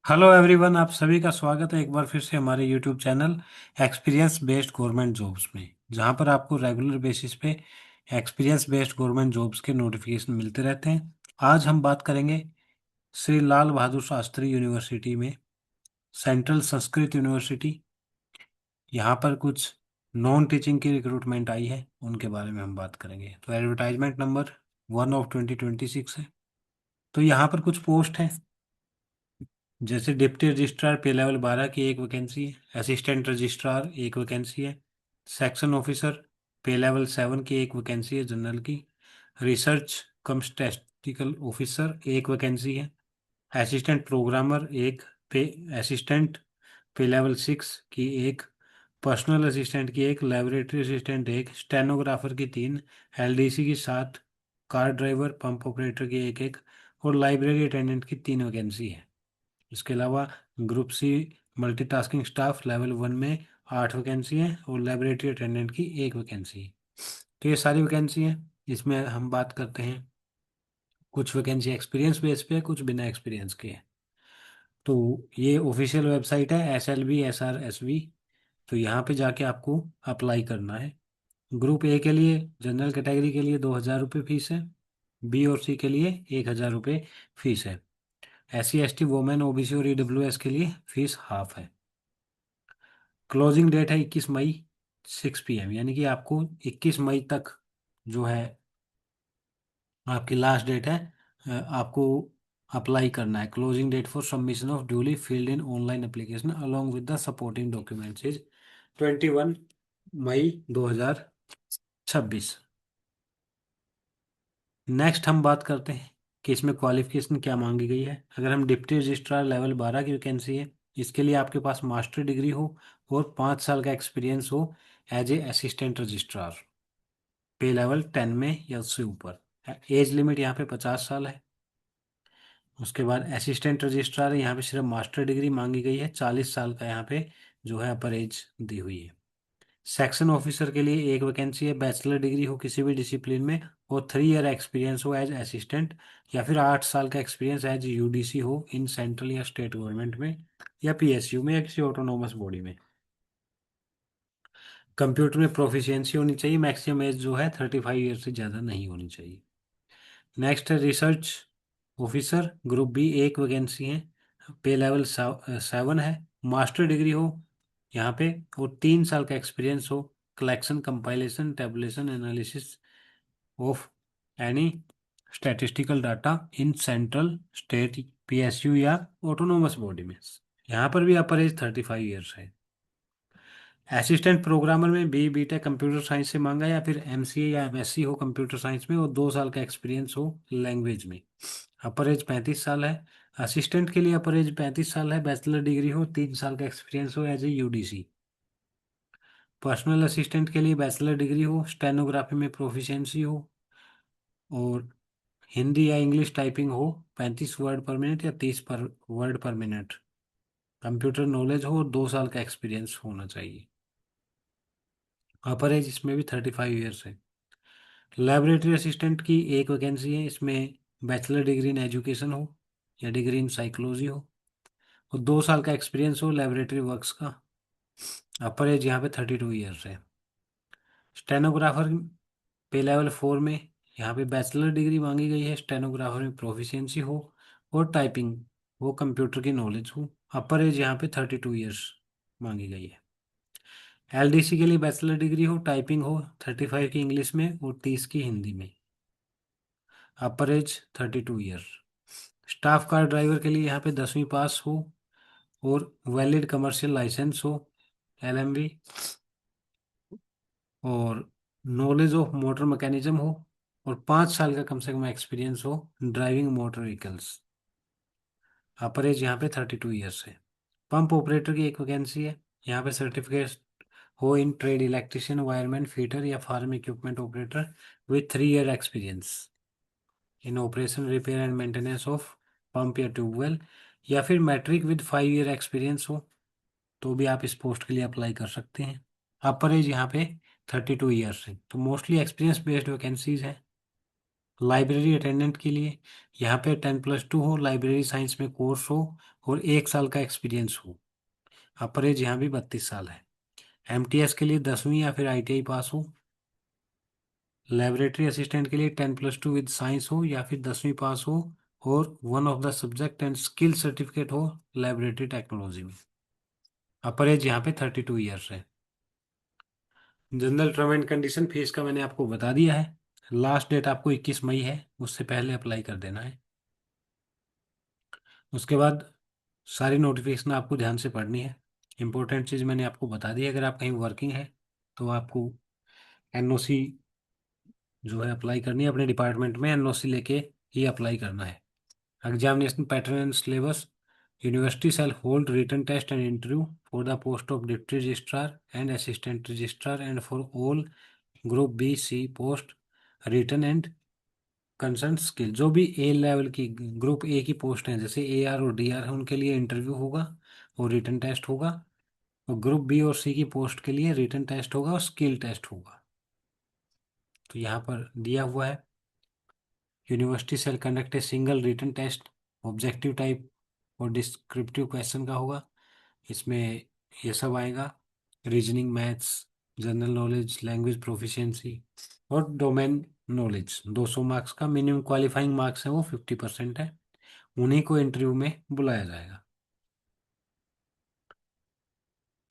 Hello everyone, आप सभी का स्वागत है एक बार फिर से हमारे YouTube channel experience based government jobs में, जहां पर आपको रेगुलर बेसिस पे एक्सपीरियंस बेस्ड गवर्नमेंट जॉब्स के नोटिफिकेशन मिलते रहते हैं। आज हम बात करेंगे श्री लाल बहादुर शास्त्री यूनिवर्सिटी में, सेंट्रल संस्कृत यूनिवर्सिटी, यहाँ पर कुछ नॉन टीचिंग की रिक्रूटमेंट आई है, उनके बारे में हम बात करेंगे। तो एडवर्टाइजमेंट नंबर 1/2026 है। तो यहाँ पर कुछ पोस्ट हैं, जैसे डिप्टी रजिस्ट्रार पे लेवल 12 की एक वैकेंसी है, असिस्टेंट रजिस्ट्रार एक वैकेंसी है, सेक्शन ऑफिसर पे लेवल 7 की एक वैकेंसी है जनरल की, रिसर्च कम स्टैटिस्टिकल ऑफिसर एक वैकेंसी है, असिस्टेंट प्रोग्रामर एक, पे असिस्टेंट पे लेवल 6 की एक, पर्सनल असिस्टेंट की एक, लाइब्रेटरी असिस्टेंट एक, स्टेनोग्राफर की 3, एलडीसी की 7, कार ड्राइवर पंप ऑपरेटर की एक एक, और लाइब्रेरी अटेंडेंट की 3 वैकेंसी है। इसके अलावा group C multitasking staff level 1 में 8 वैकेंसी हैं और लेबोरेटरी अटेंडेंट की एक वैकेंसी है। तो ये सारी वैकेंसी हैं। इसमें हम बात करते हैं, कुछ वैकेंसी एक्सपीरियंस बेस पे है, कुछ बिना एक्सपीरियंस के है। तो ये ऑफिशियल वेबसाइट है SLB SRSV। तो यहाँ पे जाके आपको अप्लाई करना है। ग्रुप ए के लिए, जनरल कैटेगरी के लिए 2,000 रुपये फीस है। बी और सी के लिए 1,000 रुपये फीस है। SC ST वोमेन OBC और EWS के लिए फीस हाफ है। क्लोजिंग डेट है 21 मई 6 PM, यानी कि आपको 21 मई तक जो है आपकी लास्ट डेट है। आपको अप्लाई करना है। Closing date for submission of duly filled in online application along with the supporting documents is 21 May 2026। Next हम बात करते हैं कि इसमें क्वालिफिकेशन क्या मांगी गई है। अगर हम डिप्टी रजिस्ट्रार लेवल 12 की वैकेंसी है, इसके लिए आपके पास मास्टर डिग्री हो और 5 साल का एक्सपीरियंस हो एज ए असिस्टेंट रजिस्ट्रार, पे लेवल 10 में या उससे ऊपर। एज लिमिट यहाँ पे 50 साल है। उसके बाद असिस्टेंट रजिस्ट्रार है, यहाँ पे सिर्फ मास्टर डिग्री मांगी गई है, 40 साल का यहाँ पे जो है अपर एज दी हुई है। सेक्शन ऑफिसर के लिए एक वैकेंसी है, बैचलर डिग्री हो किसी भी डिसिप्लिन में और 3 ईयर एक्सपीरियंस हो एज असिस्टेंट, या फिर 8 साल का एक्सपीरियंस एज UDC हो इन सेंट्रल या स्टेट गवर्नमेंट में या PSU में या किसी ऑटोनोमस बॉडी में। कंप्यूटर में प्रोफिशिएंसी होनी चाहिए। मैक्सिमम एज जो है 35 ईयर से ज़्यादा नहीं होनी चाहिए। नेक्स्ट है रिसर्च ऑफिसर, ग्रुप बी एक वैकेंसी है, पे लेवल 7 है, मास्टर डिग्री हो यहाँ पे और 3 साल का एक्सपीरियंस हो collection compilation tabulation analysis of any statistical data in central state PSU या ऑटोनोमस बॉडी में। यहाँ पर भी अपर एज 35 ईयर्स है। असिस्टेंट प्रोग्रामर में BTech कंप्यूटर साइंस से मांगा, या फिर MCA या MSc हो कंप्यूटर साइंस में और 2 साल का एक्सपीरियंस हो लैंग्वेज में। अपर एज 35 साल है। असिस्टेंट के लिए अपर एज 35 साल है, बैचलर डिग्री हो, 3 साल का एक्सपीरियंस हो as a UDC। Personal assistant के लिए बैचलर डिग्री हो, स्टेनोग्राफी में प्रोफिशिएंसी हो और हिंदी या इंग्लिश टाइपिंग हो 35 वर्ड पर मिनट या 30 वर्ड पर मिनट। कंप्यूटर नॉलेज हो और 2 साल का एक्सपीरियंस होना चाहिए। अपर एज इसमें भी 35 ईयर्स है। लाइब्रेटरी असिस्टेंट की एक वैकेंसी है, इसमें बैचलर डिग्री इन एजुकेशन हो या डिग्री इन साइकोलॉजी हो और 2 साल का एक्सपीरियंस हो लाइब्रेटरी वर्क्स का। अपर एज यहाँ पे 32 ईयर्स है। स्टेनोग्राफर पे लेवल 4 में यहाँ पे बैचलर डिग्री मांगी गई है, स्टेनोग्राफर में प्रोफिशिएंसी हो और टाइपिंग वो कंप्यूटर की नॉलेज हो। अपर एज यहाँ पे 32 ईयर्स मांगी गई है। LDC के लिए बैचलर डिग्री हो, टाइपिंग हो 35 की इंग्लिश में और 30 की हिंदी में। अपर as 32 year. Staff car driver के लिए यहाँ पे 10वीं पास हो और वैलिड कमर्शियल लाइसेंस हो LMV और नॉलेज ऑफ मोटर मैकेनिज्म हो और 5 साल का कम से कम एक्सपीरियंस हो ड्राइविंग मोटर व्हीकल्स। अपर एज यहाँ पे 32 ईयर्स है। पंप ऑपरेटर की एक वैकेंसी है, यहाँ पे सर्टिफिकेट हो in trade electrician wireman fitter या farm equipment operator with 3 year experience in operation repair and maintenance of pump या ट्यूबवेल, या फिर मैट्रिक विद 5 ईयर एक्सपीरियंस हो तो भी आप इस पोस्ट के लिए अप्लाई कर सकते हैं। अपर एज यहाँ पे 32 ईयर्स है। तो मोस्टली एक्सपीरियंस बेस्ड वैकेंसीज है। लाइब्रेरी अटेंडेंट के लिए यहाँ पे 10+2 हो, लाइब्रेरी साइंस में कोर्स हो और 1 साल का एक्सपीरियंस हो। अपर एज यहाँ भी 32 साल है। एमटीएस के लिए 10वीं या फिर आईटीआई पास हो। लेबोरेटरी असिस्टेंट के लिए 10+2 विद साइंस हो या फिर 10वीं पास हो और one of the subject and skill certificate हो लेबोरेटरी टेक्नोलॉजी में। अपर एज यहाँ पे 32 ईयर्स है। General term and condition fees का मैंने आपको बता दिया है। लास्ट डेट आपको 21 मई है, उससे पहले अप्लाई कर देना है। उसके बाद सारी नोटिफिकेशन आपको ध्यान से पढ़नी है। इंपॉर्टेंट चीज़ मैंने आपको बता दी है। अगर आप कहीं वर्किंग है तो आपको एनओसी जो है अप्लाई करनी है। अपने डिपार्टमेंट में एनओसी लेके ही अप्लाई करना है। Examination pattern and syllabus. University shall hold written test and interview for the post of deputy registrar and assistant registrar and for all group B C post written and concern skill. जो भी ए level की group A की post हैं जैसे A R और D R है उनके लिए इंटरव्यू होगा और रिटन टेस्ट होगा। और ग्रुप बी और सी की पोस्ट के लिए रिटन टेस्ट होगा और स्किल टेस्ट होगा। तो यहाँ पर दिया हुआ है university shall conduct a single written test. Objective type और डिस्क्रिप्टिव क्वेश्चन का होगा। इसमें ये सब आएगा, reasoning, maths, general knowledge, language proficiency और डोमेन नॉलेज। 200 मार्क्स का मिनिमम क्वालिफाइंग मार्क्स है वो 50% है। उन्हीं को इंटरव्यू में बुलाया जाएगा।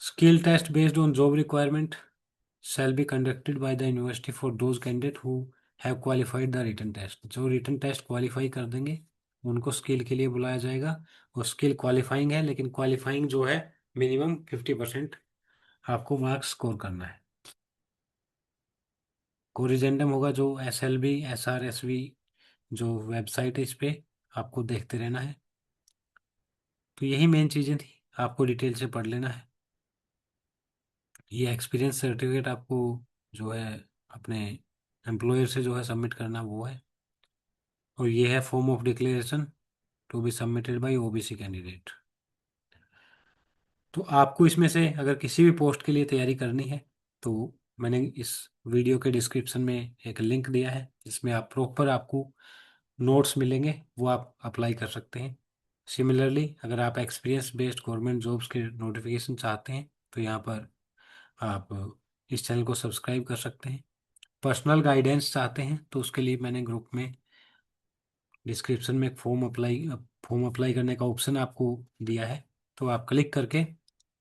Skill test based on job requirement shall be conducted by the university for those candidate who have qualified the written test। जो रिटन टेस्ट क्वालिफाई कर देंगे उनको स्किल के लिए बुलाया जाएगा। और स्किल क्वालिफाइंग है, लेकिन क्वालिफाइंग जो है मिनिमम 50% आपको मार्क्स स्कोर करना है। कोरिजेंडम होगा जो SLB SRSV जो वेबसाइट है इस पे आपको देखते रहना है। तो यही मेन चीज़ें थी, आपको डिटेल से पढ़ लेना है। ये एक्सपीरियंस सर्टिफिकेट आपको जो है अपने एम्प्लॉयर से जो है सबमिट करना वो है। और ये है form of declaration to be submitted by OBC candidate. तो आपको इसमें से अगर किसी भी पोस्ट के लिए तैयारी करनी है तो मैंने इस वीडियो के डिस्क्रिप्शन में एक लिंक दिया है जिसमें आप प्रॉपर आपको नोट्स मिलेंगे, वो आप अप्लाई कर सकते हैं। सिमिलरली अगर आप एक्सपीरियंस बेस्ड गवर्नमेंट जॉब्स के नोटिफिकेशन चाहते हैं तो यहाँ पर आप इस चैनल को सब्सक्राइब कर सकते हैं। पर्सनल गाइडेंस चाहते हैं तो उसके लिए मैंने ग्रुप में डिस्क्रिप्शन में एक फॉर्म अप्लाई करने का ऑप्शन आपको दिया है। तो आप क्लिक करके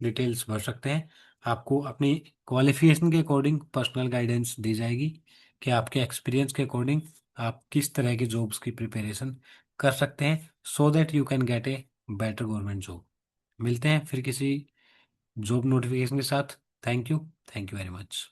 डिटेल्स भर सकते हैं। आपको अपनी क्वालिफिकेशन के अकॉर्डिंग पर्सनल गाइडेंस दी जाएगी कि आपके एक्सपीरियंस के अकॉर्डिंग आप किस तरह की जॉब्स की प्रिपरेशन कर सकते हैं so that you can get a better government job. मिलते हैं फिर किसी जॉब नोटिफिकेशन के साथ। Thank you very much.